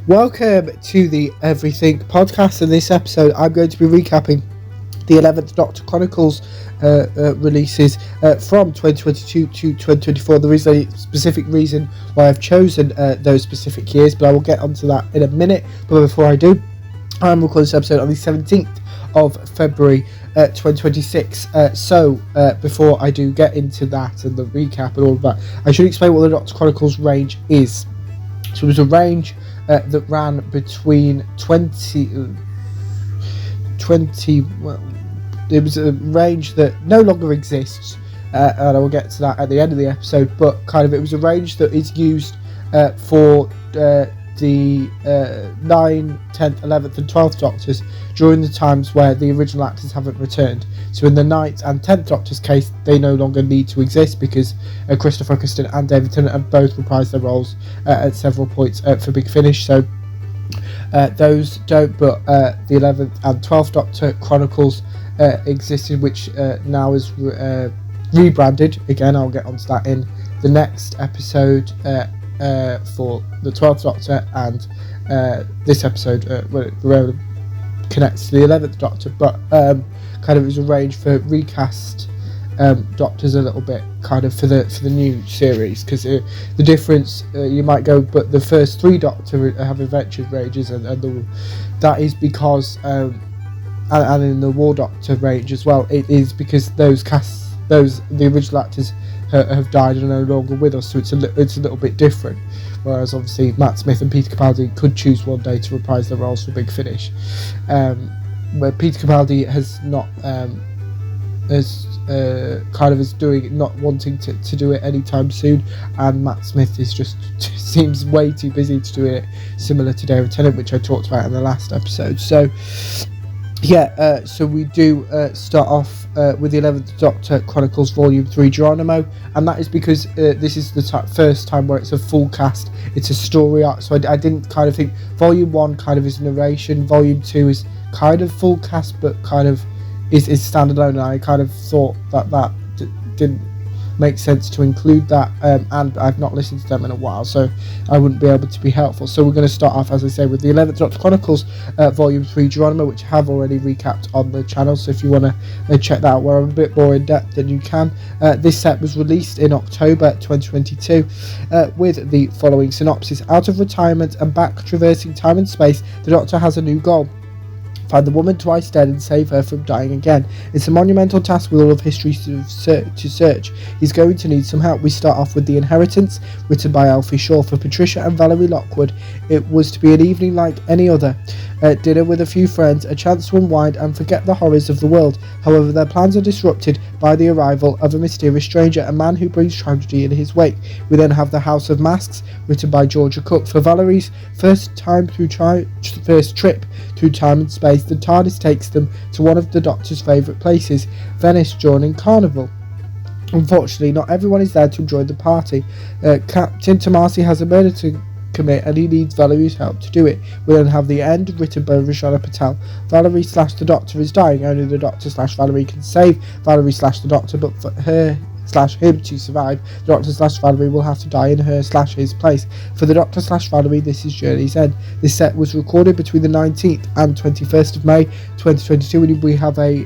Welcome to the Everything podcast. In this episode, I'm going to be recapping the 11th Doctor Chronicles releases from 2022 to 2024. There is a specific reason why I've chosen those specific years, but I will get onto that in a minute. But before I do, I'm recording this episode on the 17th of February 2026. So before I do get into that and the recap and all of that, I should explain what the Doctor Chronicles range is. So it was a range that ran between 20, well, it was a range that no longer exists, and I will get to that at the end of the episode, but kind of it was a range that is used for the 9th, 10th, 11th and 12th Doctors during the times where the original actors haven't returned. So in the 9th and 10th Doctor's case, they no longer need to exist because Christopher Eccleston and David Tennant have both reprised their roles at several points for Big Finish. So those don't, but the 11th and 12th Doctor Chronicles existed, which now is rebranded. Again, I'll get onto that in the next episode for the 12th Doctor, and this episode where it connects to the 11th Doctor, but kind of it was arranged for recast Doctors a little bit, kind of for the new series, because the difference you might go, but the first 3 Doctor have adventure ranges, and that is because and in the War Doctor range as well, it is because the original actors have died and are no longer with us, so it's a little bit different. Whereas obviously Matt Smith and Peter Capaldi could choose one day to reprise their roles for Big Finish, where Peter Capaldi has not not wanting to do it anytime soon, and Matt Smith is just seems way too busy to do it, similar to David Tennant, which I talked about in the last episode. So yeah, so we do start off with the 11th Doctor Chronicles Volume 3 Geronimo, and that is because this is the first time where it's a full cast, it's a story arc, so I didn't kind of think Volume 1 kind of is narration, Volume 2 is kind of full cast, but kind of is standalone, and I kind of thought that didn't make sense to include that, and I've not listened to them in a while, so I wouldn't be able to be helpful. So we're going to start off, as I say, with the 11th Doctor Chronicles Volume 3 Geronimo, which I have already recapped on the channel, so if you want to check that out where I'm a bit more in depth, then you can. This set was released in October 2022 with the following synopsis. Out of retirement and back traversing time and space, the Doctor has a new goal: find the woman twice dead and save her from dying again. It's a monumental task with all of history to search. He's going to need some help. We start off with The Inheritance, written by Alfie Shaw. For Patricia and Valerie Lockwood, it was to be an evening like any other. Dinner with a few friends, a chance to unwind and forget the horrors of the world. However, their plans are disrupted by the arrival of a mysterious stranger, a man who brings tragedy in his wake. We then have The House of Masks, written by Georgia Cook. For Valerie's first trip through time and space, the TARDIS takes them to one of the Doctor's favourite places, Venice during Carnival. Unfortunately, not everyone is there to enjoy the party. Captain Tomasi has a murder to commit, and he needs Valerie's help to do it. We then have The End, written by Rishana Patel. Valerie / the Doctor is dying. Only the Doctor / Valerie can save Valerie / the Doctor, but for her / him to survive, the Doctor / Valerie will have to die in her / his place. For the Doctor / Valerie, this is Journey's End. This set was recorded between the 19th and 21st of May 2022, and we have a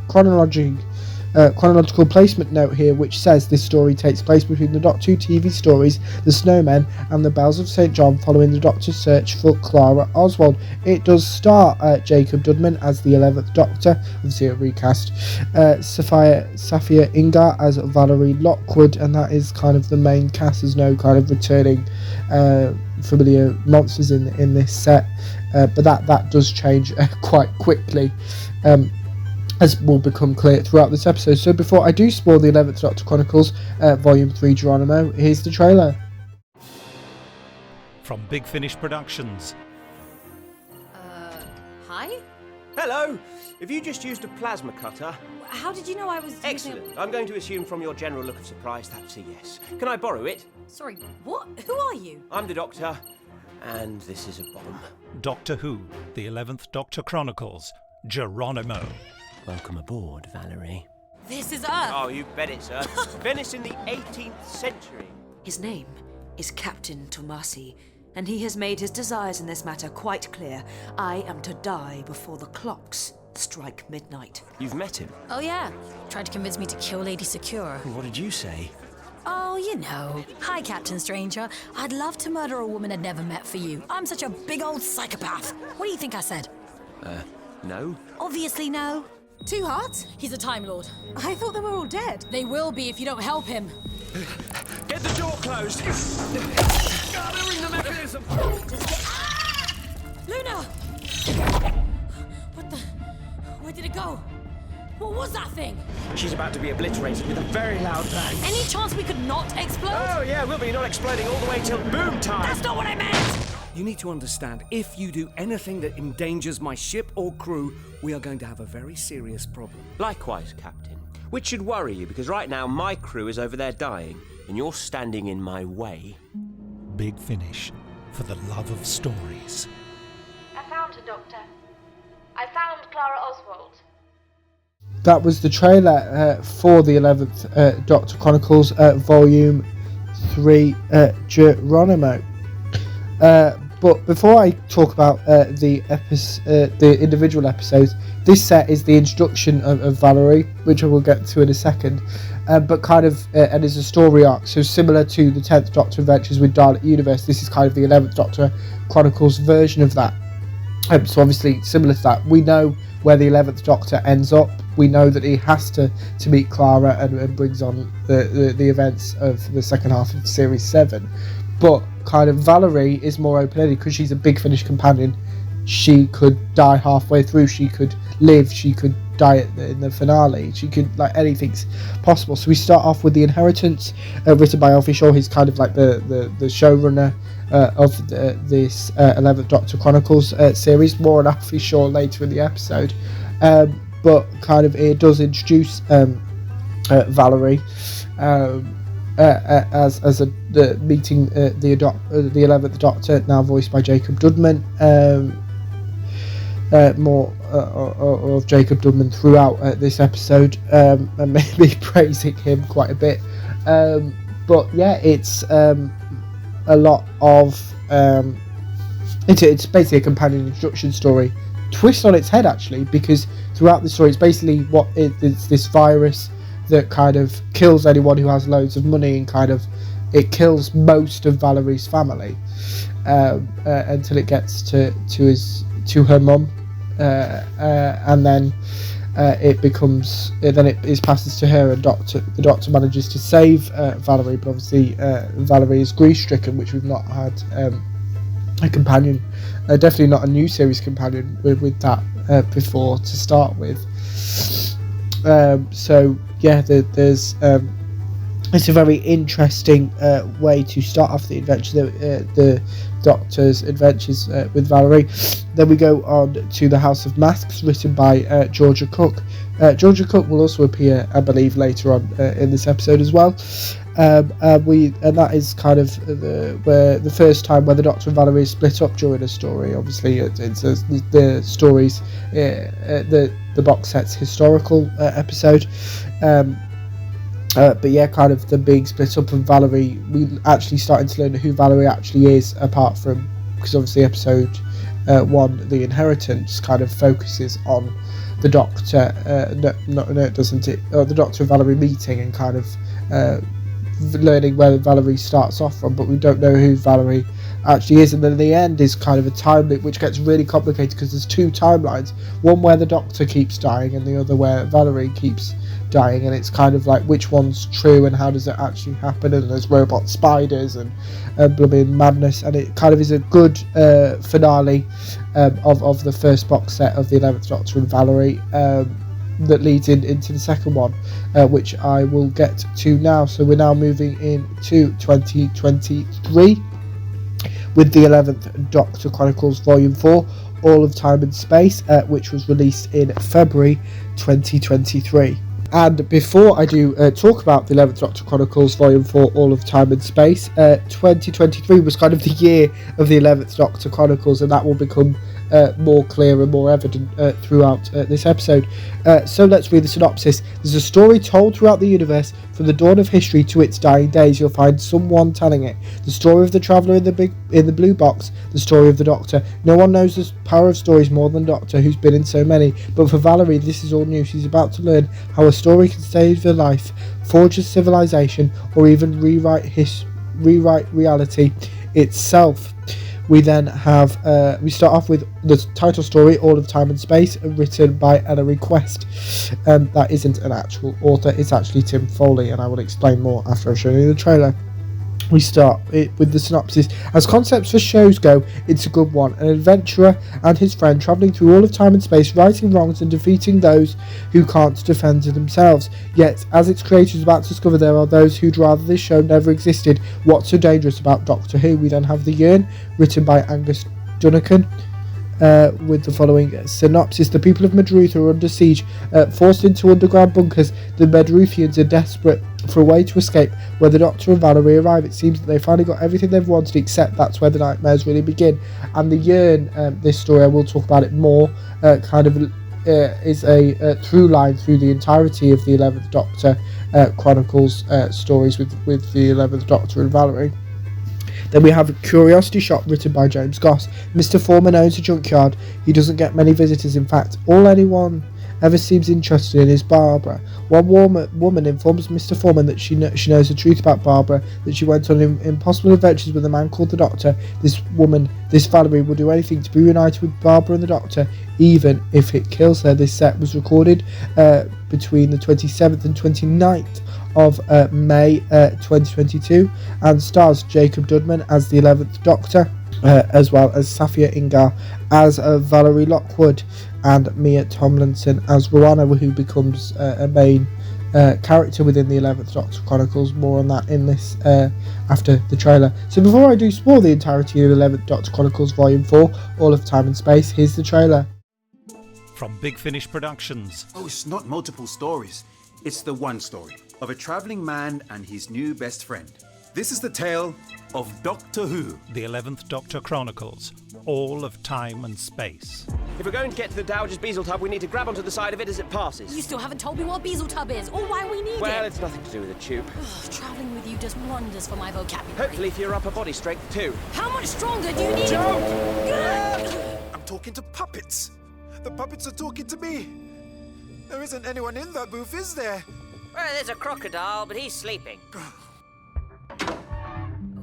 chronological placement note here, which says this story takes place between the Doctor Who TV stories The Snowmen and The Bells of St. John, following the Doctor's search for Clara Oswald. It does star Jacob Dudman as the 11th Doctor, obviously a recast, Safia Ingar as Valerie Lockwood, and that is kind of the main cast. There's no kind of returning familiar monsters in this set, but that does change quite quickly, as will become clear throughout this episode. So before I do spoil the 11th Doctor Chronicles Volume 3 Geronimo, here's the trailer. From Big Finish Productions. Hi? Hello! Have you just used a plasma cutter? How did you know I was using Excellent. I'm going to assume from your general look of surprise that's a yes. Can I borrow it? Sorry, what? Who are you? I'm the Doctor, and this is a bomb. Doctor Who, the 11th Doctor Chronicles, Geronimo. Welcome aboard, Valerie. This is Earth! Oh, you bet it's Earth. Venice in the 18th century. His name is Captain Tomasi, and he has made his desires in this matter quite clear. I am to die before the clocks strike midnight. You've met him? Oh yeah, tried to convince me to kill Lady Secure. What did you say? Oh, you know. Hi, Captain Stranger. I'd love to murder a woman I'd never met for you. I'm such a big old psychopath. What do you think I said? No? Obviously no. Two Hearts? He's a Time Lord. I thought they were all dead. They will be if you don't help him. Get the door closed! Gotta ring the mechanism! Luna! What the... Where did it go? What was that thing? She's about to be obliterated with a very loud bang. Any chance we could not explode? Oh, yeah, we'll be not exploding all the way till boom time! That's not what I meant! You need to understand, if you do anything that endangers my ship or crew, we are going to have a very serious problem. Likewise, Captain. Which should worry you, because right now my crew is over there dying, and you're standing in my way. Big finish for the love of stories. I found her, Doctor. I found Clara Oswald. That was the trailer for the 11th Doctor Chronicles, Volume 3, Geronimo. But before I talk about the individual episodes, this set is the introduction of Valerie, which I will get to in a second, but kind of, and is a story arc, so similar to the 10th Doctor Adventures with Dalek Universe, this is kind of the 11th Doctor Chronicles version of that. So obviously, similar to that, we know where the 11th Doctor ends up. We know that he has to meet Clara and brings on the events of the second half of Series 7. But kind of Valerie is more open-ended because she's a Big Finish companion. She could die halfway through, she could live, she could die in the finale, she could, like, anything's possible. So we start off with The Inheritance, written by Alfie Shaw. He's kind of like the showrunner of this 11th Doctor Chronicles series. More on Alfie Shaw later in the episode. But kind of it does introduce Valerie as the meeting the 11th Doctor, now voiced by Jacob Dudman. More of Jacob Dudman throughout this episode, and maybe praising him quite a bit. But yeah, it's a lot of it's basically a companion introduction story, twist on its head actually, because throughout the story it's basically it's this virus that kind of kills anyone who has loads of money, and kind of it kills most of Valerie's family until it gets to her mum, and then it passes to her, and the doctor manages to save Valerie, but obviously Valerie is grief-stricken, which we've not had a companion, definitely not a new series companion with that before to start with. So yeah, there's it's a very interesting way to start off the adventure, the Doctor's adventures with Valerie. Then we go on to The House of Masks, written by Georgia Cook. Georgia Cook will also appear, I believe, later on in this episode as well. And that is kind of the first time where the Doctor and Valerie is split up during a story. Obviously, it's the stories, the box set's historical episode. But yeah, kind of them being split up, and Valerie, we actually starting to learn who Valerie actually is, apart from, because obviously episode 1, The Inheritance, kind of focuses on the Doctor, no it doesn't, the Doctor and Valerie meeting and kind of learning where Valerie starts off from, but we don't know who Valerie actually is. And then the end is kind of a time loop, which gets really complicated because there's two timelines, one where the Doctor keeps dying and the other where Valerie keeps dying, and it's kind of like which one's true and how does it actually happen, and there's robot spiders and blooming madness, and it kind of is a good finale of the first box set of the 11th Doctor and Valerie, that leads into the second one, which I will get to now. So we're now moving into 2023 with the 11th Doctor Chronicles Volume 4, All of Time and Space, which was released in February 2023. And before I do talk about the 11th Doctor Chronicles Volume 4, All of Time and Space, 2023 was kind of the year of the 11th Doctor Chronicles, and that will become more clear and more evident throughout this episode. So let's read the synopsis. There's a story told throughout the universe from the dawn of history to its dying days. You'll find someone telling it. The story of the traveller in the blue box, the story of the Doctor. No one knows the power of stories more than Doctor, who's been in so many. But for Valerie, this is all new. She's about to learn how a story can save her life, forge a civilization, or even rewrite reality itself. We then have, we start off with the title story, All of Time and Space, written by Ellery Quest. That isn't an actual author, it's actually Tim Foley, and I will explain more after I show you the trailer. We start with the synopsis. As concepts for shows go, it's a good one. An adventurer and his friend travelling through all of time and space, righting wrongs and defeating those who can't defend themselves. Yet, as its creators are about to discover, there are those who'd rather this show never existed. What's so dangerous about Doctor Who? We then have The Yearn, written by Angus Duncan. With the following synopsis. The people of Medruth are under siege, forced into underground bunkers. The Medruthians are desperate for a way to escape. Where the Doctor and Valerie arrive, it seems that they finally got everything they've wanted, except that's where the nightmares really begin. And The Yearn, this story, I will talk about it more, is a through line through the entirety of the 11th Doctor Chronicles stories with the 11th Doctor and Valerie. Then we have Curiosity Shop, written by James Goss. Mr. Foreman owns a junkyard. He doesn't get many visitors. In fact, all anyone ever seems interested in is Barbara. One woman informs Mr. Foreman that she knows the truth about Barbara, that she went on impossible adventures with a man called the Doctor. This woman, this Valerie, will do anything to be reunited with Barbara and the Doctor, even if it kills her. This set was recorded between the 27th and 29th of May 2022 and stars Jacob Dudman as the 11th Doctor, as well as Safia Ingar as Valerie Lockwood and Mia Tomlinson as Rowana, who becomes a main character within the 11th Doctor Chronicles. More on that in this after the trailer. So before I do spoil the entirety of 11th Doctor Chronicles Volume 4, All of Time and Space, here's the trailer. From Big Finish Productions. Oh, it's not multiple stories. It's the one story of a travelling man and his new best friend. This is the tale of Doctor Who. The 11th Doctor Chronicles. All of Time and Space. If we're going to get to the Dowager's Beazle Tub, we need to grab onto the side of it as it passes. You still haven't told me what Beazle Tub is, or why we need Well, it. it's nothing to do with a tube. Travelling with you does wonders for my vocabulary. Hopefully for your upper body strength too. How much stronger do you need? I'm talking to puppets. The puppets are talking to me. There isn't anyone in that booth, is there? Well, there's a crocodile, but he's sleeping.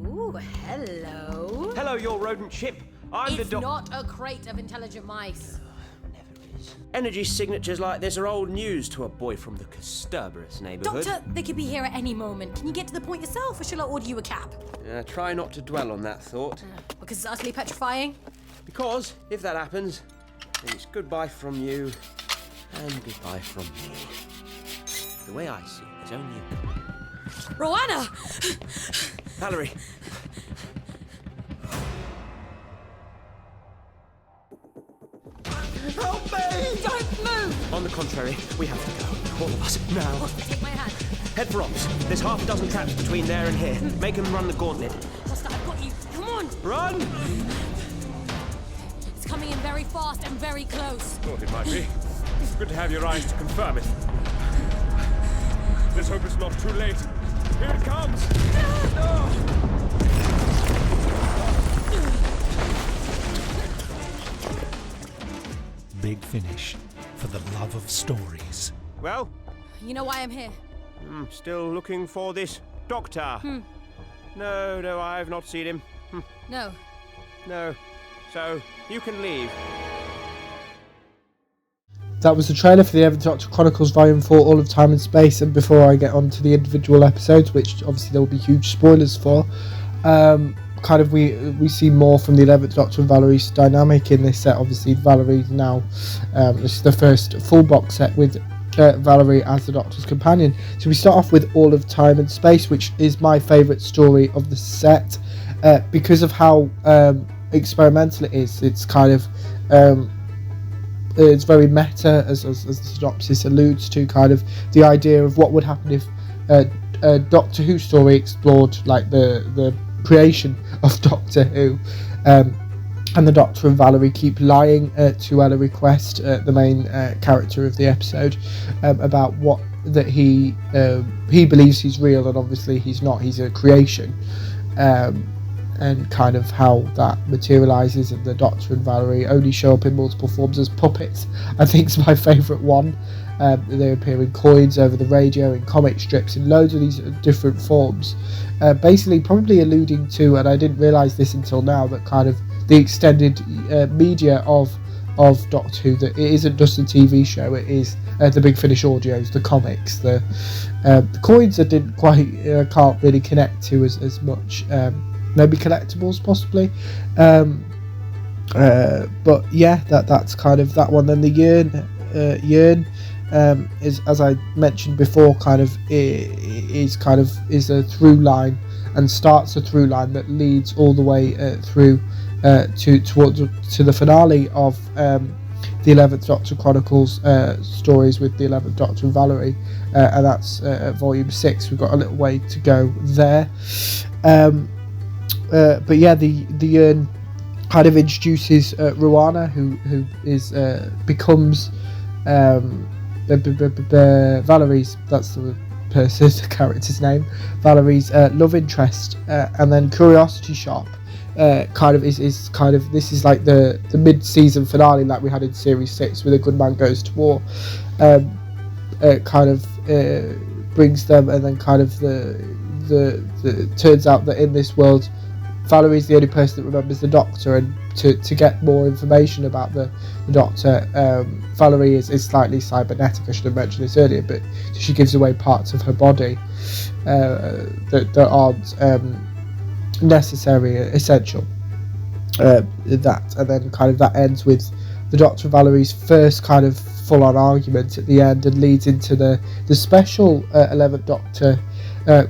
Ooh, hello. Hello, your rodent ship. I'm it's the not a crate of intelligent mice. Never is. Energy signatures like this are old news to a boy from the Casturberus neighbourhood. Doctor, they could be here at any moment. Can you get to the point yourself, or shall I order you a cab? Try not to dwell on that thought. Because it's utterly petrifying? Because, if that happens, then it's goodbye from you and goodbye from me. The way I see it, there's only a couple. Rowana! Valerie! Help me! Don't move! On the contrary, we have to go. All of us, now. Take my hand. Head for ops. There's half a dozen traps between there and here. Make them run the gauntlet. What's that? I've got you. Come on! Run! It's coming in very fast and very close. Thought it might be. It's good to have your eyes to confirm it. Let's hope it's not too late. Here it comes! Big Finish. For the love of stories. Well? You know why I'm here? I'm still looking for this Doctor. No, I've not seen him. No. No. So, you can leave. That was the trailer for the 11th Doctor Chronicles Volume 4, All of Time and Space. And before I get on to the individual episodes, which obviously there will be huge spoilers for, we see more from the 11th Doctor and Valerie's dynamic in this set. Obviously, Valerie now, this is the first full box set with Valerie as the Doctor's companion. So we start off with All of Time and Space, which is my favourite story of the set because of how experimental it is. It's kind of it's very meta, as the synopsis alludes to, kind of the idea of what would happen if a Doctor Who story explored like the creation of Doctor Who. and the Doctor and Valerie keep lying to Ella Request, the main character of the episode, about what that he believes he's real, and obviously he's not. He's a creation, and kind of how that materializes. And the Doctor and Valerie only show up in multiple forms as puppets. I think is my favourite one. They appear in coins, over the radio, in comic strips, in loads of these different forms. Basically, probably alluding to, and I didn't realise this until now, that kind of the extended media of Doctor Who, that it isn't just a TV show, it is the Big Finish audios, the comics, the coins I didn't quite, can't really connect to as much, maybe collectibles possibly, but yeah, that's kind of that one. Then the Yearn is, as I mentioned before, kind of is a through line, and starts a through line that leads all the way through to the finale of the 11th Doctor Chronicles stories with the 11th Doctor and Valerie, and that's volume 6. We've got a little way to go there, but yeah, the Yearn kind of introduces Ruana, who is becomes Valerie's, that's the person's the character's name, Valerie's love interest, and then Curiosity Shop this is like the mid-season finale like we had in series 6 with A Good Man Goes to War, brings them, and then kind of the turns out that in this world Valerie's the only person that remembers the Doctor, and to get more information about the Doctor, Valerie is slightly cybernetic. I should have mentioned this earlier, but she gives away parts of her body that aren't necessary, essential. And then kind of that ends with the Doctor and Valerie's first kind of full-on argument at the end, and leads into the special 11th Doctor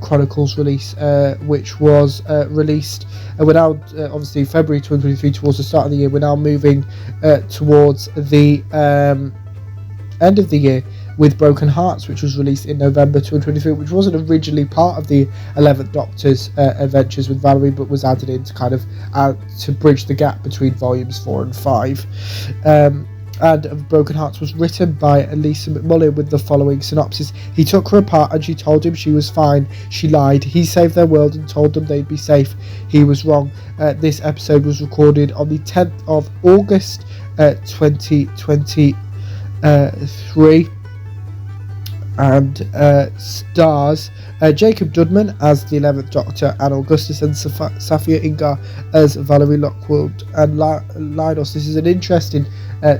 Chronicles release, which was released. We're now obviously February 2023, towards the start of the year. We're now moving towards the end of the year with Broken Hearts, which was released in November 2023, which wasn't originally part of the 11th Doctor's adventures with Valerie, but was added in to kind of to bridge the gap between volumes 4 and 5. And Broken Hearts was written by Lisa McMullen with the following synopsis. He took her apart and she told him she was fine. She lied. He saved their world and told them they'd be safe. He was wrong. This episode was recorded on the 10th of August 2023. And stars Jacob Dudman as the 11th Doctor, and Augustus and Safia Ingar as Valerie Lockwood and Linus. This is an interesting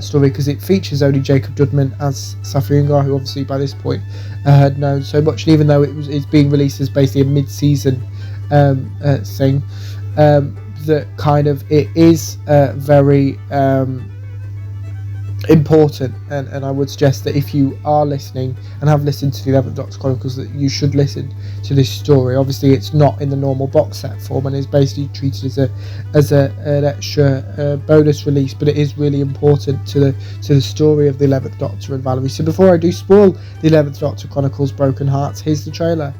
story because it features only Jacob Dudman as Safia Ingar, who obviously by this point had known so much, and even though it's being released as basically a mid-season thing, that kind of it is very important, and I would suggest that if you are listening and have listened to the 11th Doctor Chronicles, that you should listen to this story. Obviously it's not in the normal box set form, and is basically treated as an extra bonus release, but it is really important to the story of the 11th Doctor and Valerie. So before I do spoil the 11th Doctor Chronicles Broken Hearts, here's the trailer.